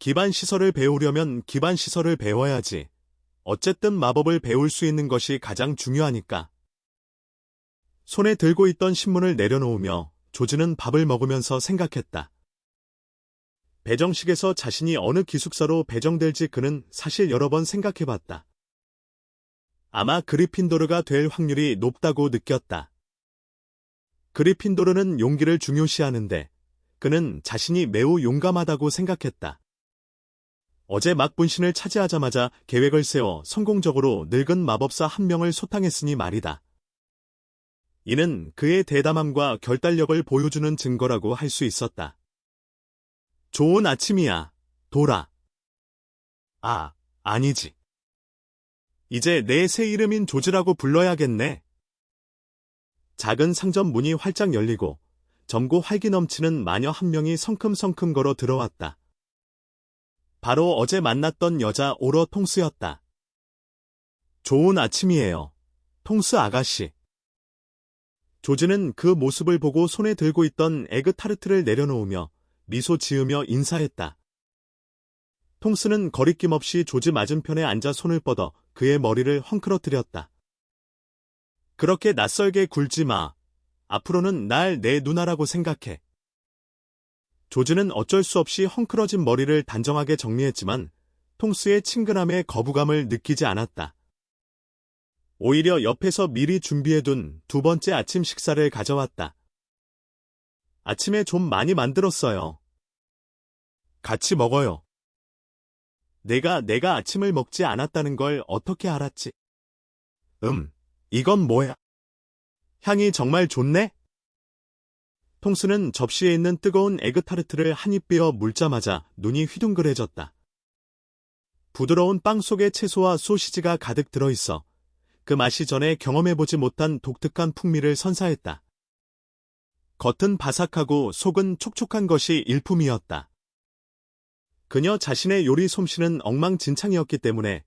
기반 시설을 배우려면 기반 시설을 배워야지. 어쨌든 마법을 배울 수 있는 것이 가장 중요하니까. 손에 들고 있던 신문을 내려놓으며 조즈는 밥을 먹으면서 생각했다. 배정식에서 자신이 어느 기숙사로 배정될지 그는 사실 여러 번 생각해봤다. 아마 그리핀도르가 될 확률이 높다고 느꼈다. 그리핀도르는 용기를 중요시하는데 그는 자신이 매우 용감하다고 생각했다. 어제 막 분신을 차지하자마자 계획을 세워 성공적으로 늙은 마법사 한 명을 소탕했으니 말이다. 이는 그의 대담함과 결단력을 보여주는 증거라고 할 수 있었다. 좋은 아침이야, 도라. 아니지. 이제 내 새 이름인 조즈라고 불러야겠네. 작은 상점 문이 활짝 열리고 젊고 활기 넘치는 마녀 한 명이 성큼성큼 걸어 들어왔다. 바로 어제 만났던 여자 오러 통스였다. 좋은 아침이에요, 통스 아가씨. 조즈는 그 모습을 보고 손에 들고 있던 에그타르트를 내려놓으며 미소 지으며 인사했다. 통스는 거리낌 없이 조즈 맞은편에 앉아 손을 뻗어 그의 머리를 헝클어뜨렸다. 그렇게 낯설게 굴지 마. 앞으로는 날 내 누나라고 생각해. 조즈는 어쩔 수 없이 헝클어진 머리를 단정하게 정리했지만 통스의 친근함에 거부감을 느끼지 않았다. 오히려 옆에서 미리 준비해둔 두 번째 아침 식사를 가져왔다. 아침에 좀 많이 만들었어요. 같이 먹어요. 내가 아침을 먹지 않았다는 걸 어떻게 알았지? 이건 뭐야? 향이 정말 좋네? 통스는 접시에 있는 뜨거운 에그타르트를 한 입 베어 물자마자 눈이 휘둥그레졌다. 부드러운 빵 속에 채소와 소시지가 가득 들어있어 그 맛이 전에 경험해보지 못한 독특한 풍미를 선사했다. 겉은 바삭하고 속은 촉촉한 것이 일품이었다. 그녀 자신의 요리 솜씨는 엉망진창이었기 때문에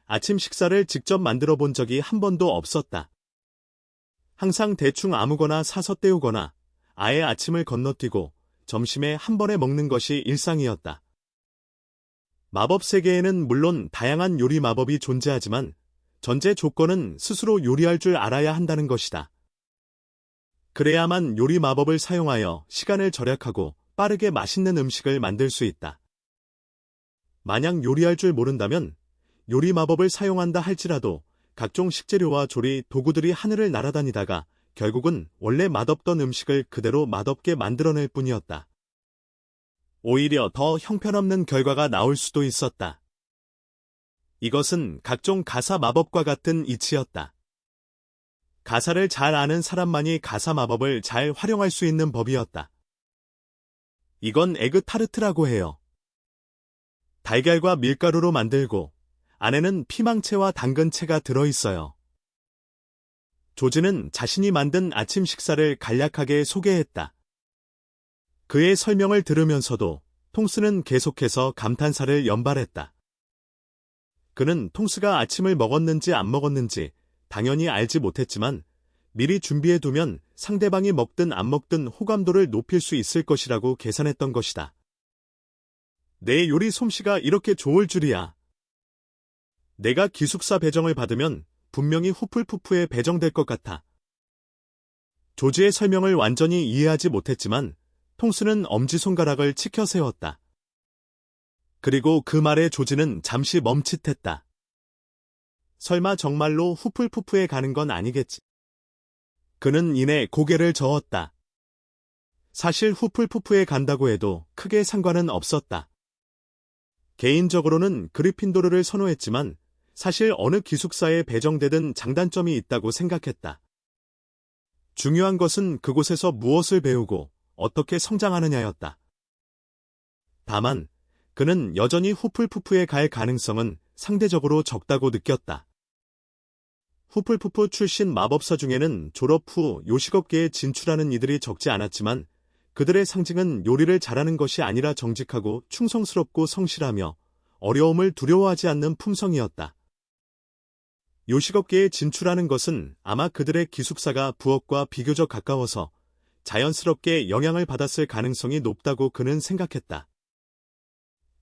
아침 식사를 직접 만들어 본 적이 한 번도 없었다. 항상 대충 아무거나 사서 때우거나 아예 아침을 건너뛰고 점심에 한 번에 먹는 것이 일상이었다. 마법 세계에는 물론 다양한 요리 마법이 존재하지만 전제 조건은 스스로 요리할 줄 알아야 한다는 것이다. 그래야만 요리 마법을 사용하여 시간을 절약하고 빠르게 맛있는 음식을 만들 수 있다. 만약 요리할 줄 모른다면 요리 마법을 사용한다 할지라도 각종 식재료와 조리 도구들이 하늘을 날아다니다가 결국은 원래 맛없던 음식을 그대로 맛없게 만들어낼 뿐이었다. 오히려 더 형편없는 결과가 나올 수도 있었다. 이것은 각종 가사 마법과 같은 이치였다. 가사를 잘 아는 사람만이 가사 마법을 잘 활용할 수 있는 법이었다. 이건 에그 타르트라고 해요. 달걀과 밀가루로 만들고 안에는 피망체와 당근체가 들어있어요. 조즈는 자신이 만든 아침 식사를 간략하게 소개했다. 그의 설명을 들으면서도 통스는 계속해서 감탄사를 연발했다. 그는 통스가 아침을 먹었는지 안 먹었는지 당연히 알지 못했지만 미리 준비해두면 상대방이 먹든 안 먹든 호감도를 높일 수 있을 것이라고 계산했던 것이다. 내 요리 솜씨가 이렇게 좋을 줄이야. 내가 기숙사 배정을 받으면 분명히 후플푸프에 배정될 것 같아. 조즈의 설명을 완전히 이해하지 못했지만 통스는 엄지손가락을 치켜 세웠다. 그리고 그 말에 조즈는 잠시 멈칫했다. 설마 정말로 후플푸프에 가는 건 아니겠지. 그는 이내 고개를 저었다. 사실 후플푸프에 간다고 해도 크게 상관은 없었다. 개인적으로는 그리핀도르를 선호했지만 사실 어느 기숙사에 배정되든 장단점이 있다고 생각했다. 중요한 것은 그곳에서 무엇을 배우고 어떻게 성장하느냐였다. 다만 그는 여전히 후플푸프에 갈 가능성은 상대적으로 적다고 느꼈다. 후플푸프 출신 마법사 중에는 졸업 후 요식업계에 진출하는 이들이 적지 않았지만 그들의 상징은 요리를 잘하는 것이 아니라 정직하고 충성스럽고 성실하며 어려움을 두려워하지 않는 품성이었다. 요식업계에 진출하는 것은 아마 그들의 기숙사가 부엌과 비교적 가까워서 자연스럽게 영향을 받았을 가능성이 높다고 그는 생각했다.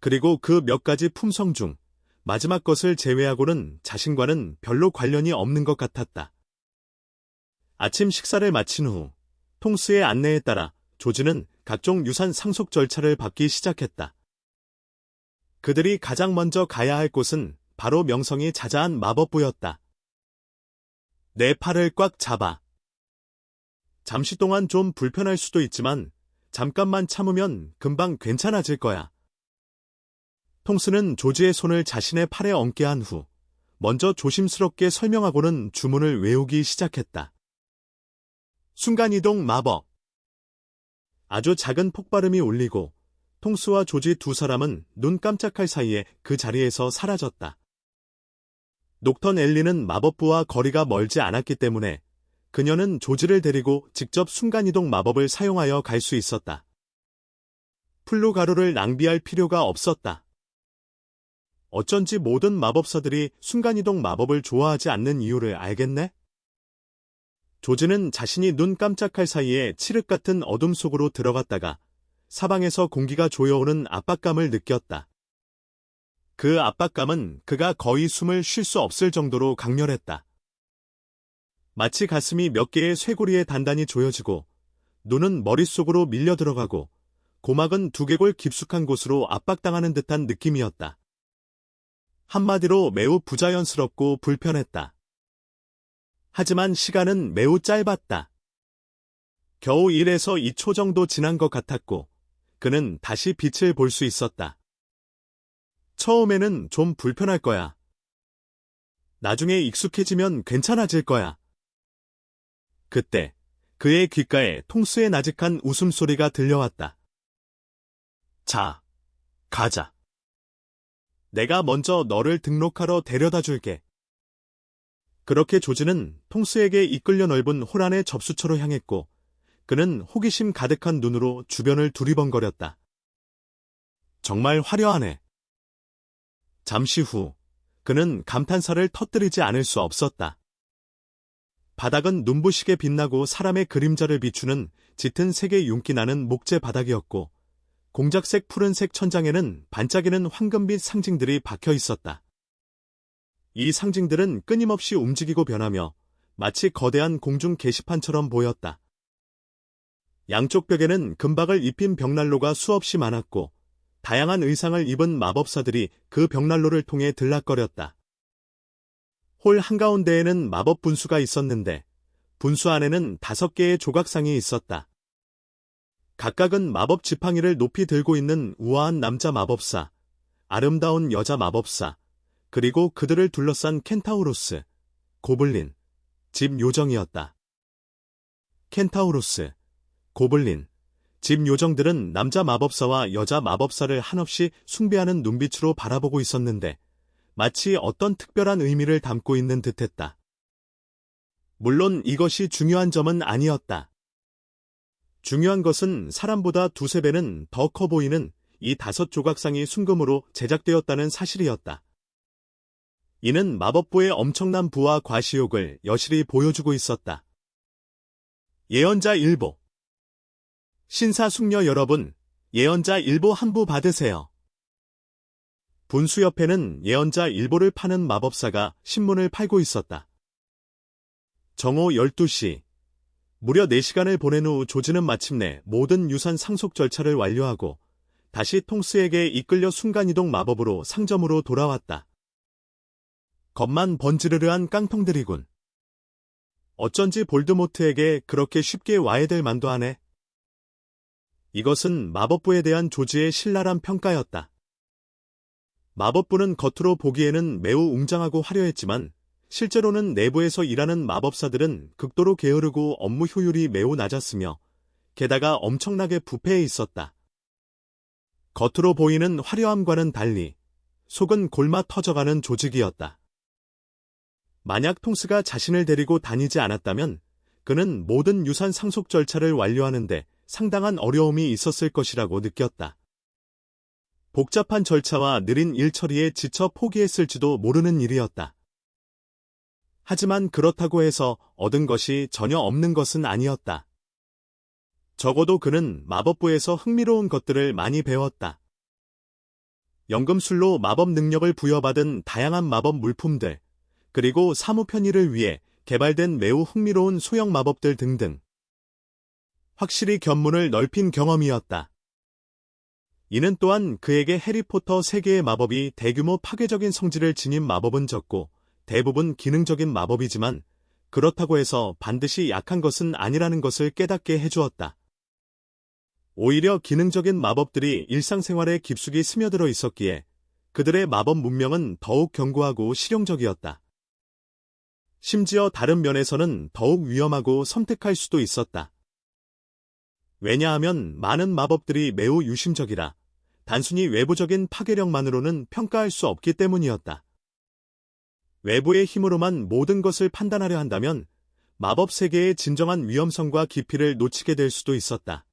그리고 그 몇 가지 품성 중 마지막 것을 제외하고는 자신과는 별로 관련이 없는 것 같았다. 아침 식사를 마친 후 통스의 안내에 따라 조지는 각종 유산 상속 절차를 밟기 시작했다. 그들이 가장 먼저 가야 할 곳은 바로 명성이 자자한 마법부였다. 내 팔을 꽉 잡아. 잠시 동안 좀 불편할 수도 있지만 잠깐만 참으면 금방 괜찮아질 거야. 통스는 조지의 손을 자신의 팔에 얹게 한 후 먼저 조심스럽게 설명하고는 주문을 외우기 시작했다. 순간이동 마법. 아주 작은 폭발음이 울리고 통스와 조지 두 사람은 눈 깜짝할 사이에 그 자리에서 사라졌다. 녹턴 엘리는 마법부와 거리가 멀지 않았기 때문에 그녀는 조지를 데리고 직접 순간이동 마법을 사용하여 갈 수 있었다. 플루 가루를 낭비할 필요가 없었다. 어쩐지 모든 마법사들이 순간이동 마법을 좋아하지 않는 이유를 알겠네? 조지는 자신이 눈 깜짝할 사이에 칠흑 같은 어둠 속으로 들어갔다가 사방에서 공기가 조여오는 압박감을 느꼈다. 그 압박감은 그가 거의 숨을 쉴 수 없을 정도로 강렬했다. 마치 가슴이 몇 개의 쇠고리에 단단히 조여지고 눈은 머릿속으로 밀려 들어가고 고막은 두개골 깊숙한 곳으로 압박당하는 듯한 느낌이었다. 한마디로 매우 부자연스럽고 불편했다. 하지만 시간은 매우 짧았다. 겨우 1에서 2초 정도 지난 것 같았고 그는 다시 빛을 볼 수 있었다. 처음에는 좀 불편할 거야. 나중에 익숙해지면 괜찮아질 거야. 그때 그의 귓가에 통스의 나직한 웃음소리가 들려왔다. 자, 가자. 내가 먼저 너를 등록하러 데려다 줄게. 그렇게 조지는 통스에게 이끌려 넓은 홀 안의 접수처로 향했고 그는 호기심 가득한 눈으로 주변을 두리번거렸다. 정말 화려하네. 잠시 후 그는 감탄사를 터뜨리지 않을 수 없었다. 바닥은 눈부시게 빛나고 사람의 그림자를 비추는 짙은 색의 윤기 나는 목재 바닥이었고 공작색 푸른색 천장에는 반짝이는 황금빛 상징들이 박혀 있었다. 이 상징들은 끊임없이 움직이고 변하며 마치 거대한 공중 게시판처럼 보였다. 양쪽 벽에는 금박을 입힌 벽난로가 수없이 많았고 다양한 의상을 입은 마법사들이 그 벽난로를 통해 들락거렸다. 홀 한가운데에는 마법 분수가 있었는데 분수 안에는 5개의 조각상이 있었다. 각각은 마법 지팡이를 높이 들고 있는 우아한 남자 마법사, 아름다운 여자 마법사, 그리고 그들을 둘러싼 켄타우로스, 고블린, 집 요정이었다. 켄타우로스, 고블린, 집 요정들은 남자 마법사와 여자 마법사를 한없이 숭배하는 눈빛으로 바라보고 있었는데 마치 어떤 특별한 의미를 담고 있는 듯했다. 물론 이것이 중요한 점은 아니었다. 중요한 것은 사람보다 2~3배는 더 커 보이는 이 5조각상이 순금으로 제작되었다는 사실이었다. 이는 마법부의 엄청난 부와 과시욕을 여실히 보여주고 있었다. 예언자 일보. 신사숙녀 여러분, 예언자 일보 한 부 받으세요. 분수 옆에는 예언자 일보를 파는 마법사가 신문을 팔고 있었다. 정오 12시. 무려 4시간을 보낸 후 조지는 마침내 모든 유산 상속 절차를 완료하고 다시 통스에게 이끌려 순간이동 마법으로 상점으로 돌아왔다. 겉만 번지르르한 깡통들이군. 어쩐지 볼드모트에게 그렇게 쉽게 와해될 만도 하네. 이것은 마법부에 대한 조지의 신랄한 평가였다. 마법부는 겉으로 보기에는 매우 웅장하고 화려했지만 실제로는 내부에서 일하는 마법사들은 극도로 게으르고 업무 효율이 매우 낮았으며 게다가 엄청나게 부패해 있었다. 겉으로 보이는 화려함과는 달리 속은 골마 터져가는 조직이었다. 만약 통스가 자신을 데리고 다니지 않았다면 그는 모든 유산 상속 절차를 완료하는데 상당한 어려움이 있었을 것이라고 느꼈다. 복잡한 절차와 느린 일 처리에 지쳐 포기했을지도 모르는 일이었다. 하지만 그렇다고 해서 얻은 것이 전혀 없는 것은 아니었다. 적어도 그는 마법부에서 흥미로운 것들을 많이 배웠다. 연금술로 마법 능력을 부여받은 다양한 마법 물품들, 그리고 사무 편의를 위해 개발된 매우 흥미로운 소형 마법들 등등. 확실히 견문을 넓힌 경험이었다. 이는 또한 그에게 해리포터 세계의 마법이 대규모 파괴적인 성질을 지닌 마법은 적고 대부분 기능적인 마법이지만 그렇다고 해서 반드시 약한 것은 아니라는 것을 깨닫게 해주었다. 오히려 기능적인 마법들이 일상생활에 깊숙이 스며들어 있었기에 그들의 마법 문명은 더욱 견고하고 실용적이었다. 심지어 다른 면에서는 더욱 위험하고 섬뜩할 수도 있었다. 왜냐하면 많은 마법들이 매우 유심적이라 단순히 외부적인 파괴력만으로는 평가할 수 없기 때문이었다. 외부의 힘으로만 모든 것을 판단하려 한다면 마법 세계의 진정한 위험성과 깊이를 놓치게 될 수도 있었다.